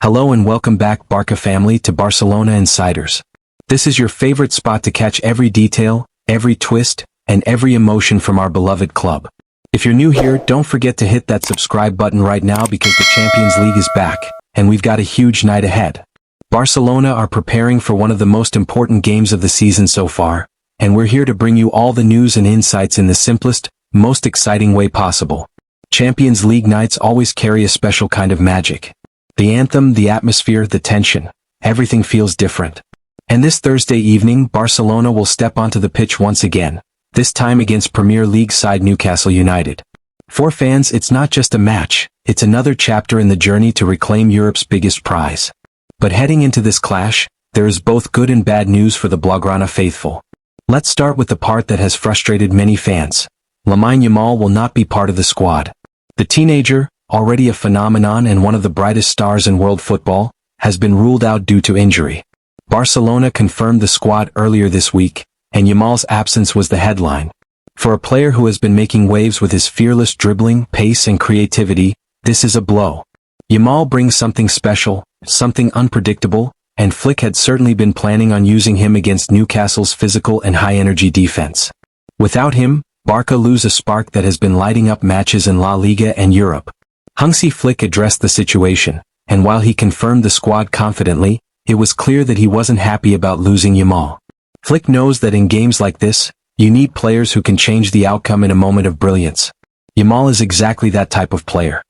Hello and welcome back, Barca family, to Barcelona Insiders. This is your favorite spot to catch every detail, every twist, and every emotion from our beloved club. If you're new here, don't forget to hit that subscribe button right now because the Champions League is back, and we've got a huge night ahead. Barcelona are preparing for one of the most important games of the season so far, and we're here to bring you all the news and insights in the simplest, most exciting way possible. Champions League nights always carry a special kind of magic. The anthem, the atmosphere, the tension, everything feels different. And this Thursday evening, Barcelona will step onto the pitch once again, this time against Premier League side Newcastle United. For fans, it's not just a match, it's another chapter in the journey to reclaim Europe's biggest prize. But heading into this clash, there is both good and bad news for the Blaugrana faithful. Let's start with the part that has frustrated many fans. Lamine Yamal will not be part of the squad. The teenager, already a phenomenon and one of the brightest stars in world football, has been ruled out due to injury. Barcelona confirmed the squad earlier this week, and Yamal's absence was the headline. For a player who has been making waves with his fearless dribbling, pace and creativity, this is a blow. Yamal brings something special, something unpredictable, and Flick had certainly been planning on using him against Newcastle's physical and high-energy defense. Without him, Barca lose a spark that has been lighting up matches in La Liga and Europe. Hansi Flick addressed the situation, and while he confirmed the squad confidently, it was clear that he wasn't happy about losing Yamal. Flick knows that in games like this, you need players who can change the outcome in a moment of brilliance. Yamal is exactly that type of player.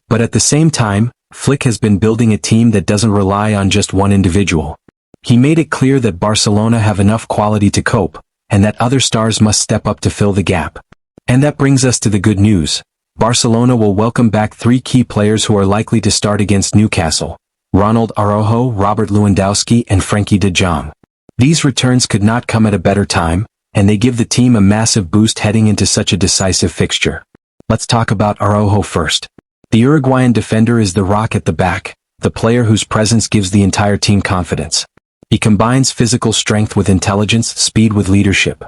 But at the same time, Flick has been building a team that doesn't rely on just one individual. He made it clear that Barcelona have enough quality to cope, and that other stars must step up to fill the gap. And that brings us to the good news. Barcelona will welcome back three key players who are likely to start against Newcastle: Ronald Araujo, Robert Lewandowski and Frenkie de Jong. These returns could not come at a better time, and they give the team a massive boost heading into such a decisive fixture. Let's talk about Araujo first. The Uruguayan defender is the rock at the back, the player whose presence gives the entire team confidence. He combines physical strength with intelligence, speed with leadership.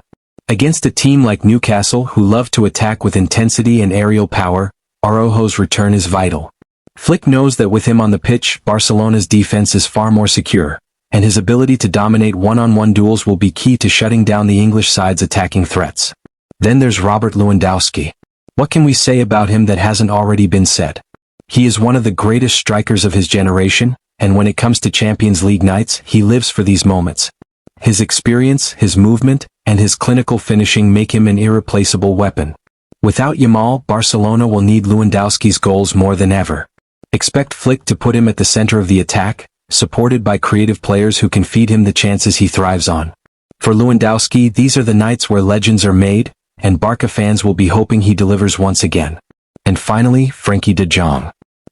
Against a team like Newcastle who love to attack with intensity and aerial power, Araujo's return is vital. Flick knows that with him on the pitch, Barcelona's defense is far more secure, and his ability to dominate one-on-one duels will be key to shutting down the English side's attacking threats. Then there's Robert Lewandowski. What can we say about him that hasn't already been said? He is one of the greatest strikers of his generation, and when it comes to Champions League nights, he lives for these moments. His experience, his movement, and his clinical finishing make him an irreplaceable weapon. Without Yamal, Barcelona will need Lewandowski's goals more than ever. Expect Flick to put him at the center of the attack, supported by creative players who can feed him the chances he thrives on. For Lewandowski, these are the nights where legends are made, and Barca fans will be hoping he delivers once again. And finally, Frenkie de Jong.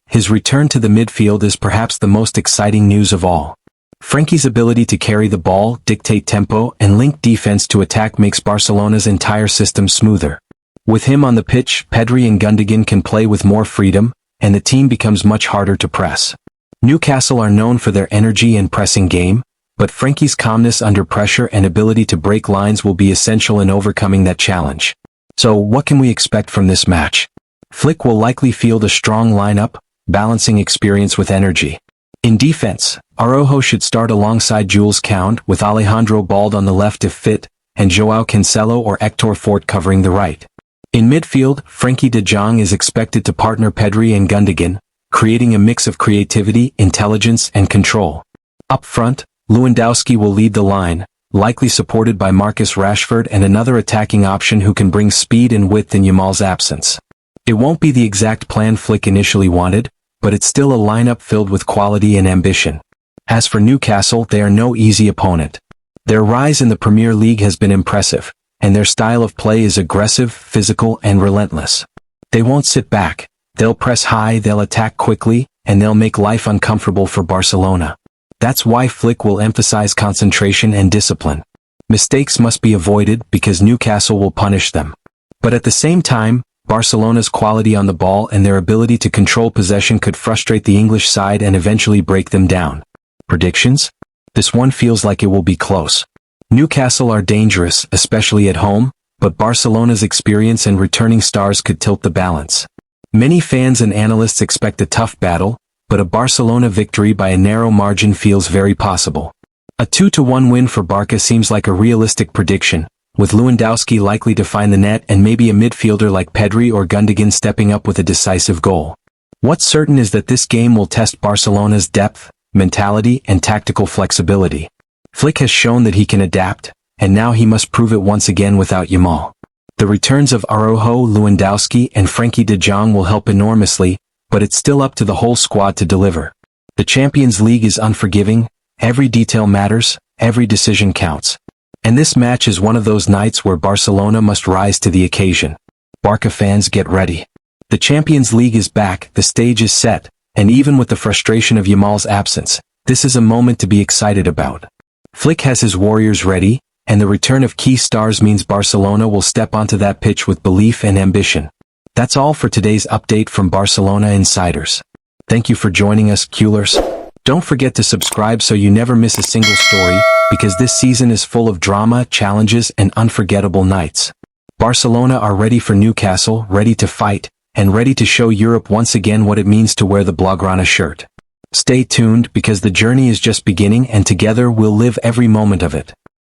His return to the midfield is perhaps the most exciting news of all. Frenkie's ability to carry the ball, dictate tempo, and link defense to attack makes Barcelona's entire system smoother. With him on the pitch, Pedri and Gundogan can play with more freedom, and the team becomes much harder to press. Newcastle are known for their energy and pressing game, but Frenkie's calmness under pressure and ability to break lines will be essential in overcoming that challenge. So, what can we expect from this match? Flick will likely field a strong lineup, balancing experience with energy. In defense, Araujo should start alongside Jules Koundé, with Alejandro Balde on the left if fit, and Joao Cancelo or Hector Fort covering the right. In midfield, Frenkie de Jong is expected to partner Pedri and Gundogan, creating a mix of creativity, intelligence, and control. Up front, Lewandowski will lead the line, likely supported by Marcus Rashford and another attacking option who can bring speed and width in Yamal's absence. It won't be the exact plan Flick initially wanted, but it's still a lineup filled with quality and ambition. As for Newcastle, they are no easy opponent. Their rise in the Premier League has been impressive, and their style of play is aggressive, physical, and relentless. They won't sit back. They'll press high, they'll attack quickly, and they'll make life uncomfortable for Barcelona. That's why Flick will emphasize concentration and discipline. Mistakes must be avoided because Newcastle will punish them. But at the same time, Barcelona's quality on the ball and their ability to control possession could frustrate the English side and eventually break them down. Predictions? This one feels like it will be close. Newcastle are dangerous, especially at home, but Barcelona's experience and returning stars could tilt the balance. Many fans and analysts expect a tough battle, but a Barcelona victory by a narrow margin feels very possible. A 2-1 win for Barca seems like a realistic prediction, with Lewandowski likely to find the net and maybe a midfielder like Pedri or Gundogan stepping up with a decisive goal. What's certain is that this game will test Barcelona's depth, mentality, and tactical flexibility. Flick has shown that he can adapt, and now he must prove it once again without YAMAR. The returns of Araujo, Lewandowski, and Frenkie de Jong will help enormously, but it's still up to the whole squad to deliver. The Champions League is unforgiving, every detail matters, every decision counts. And this match is one of those nights where Barcelona must rise to the occasion. Barca fans, get ready. The Champions League is back, the stage is set, and even with the frustration of Yamal's absence, this is a moment to be excited about. Flick has his warriors ready, and the return of key stars means Barcelona will step onto that pitch with belief and ambition. That's all for today's update from Barcelona Insiders. Thank you for joining us, Culers. Don't forget to subscribe so you never miss a single story, because this season is full of drama, challenges, and unforgettable nights. Barcelona are ready for Newcastle, ready to fight, and ready to show Europe once again what it means to wear the Blaugrana shirt. Stay tuned because the journey is just beginning and together we'll live every moment of it.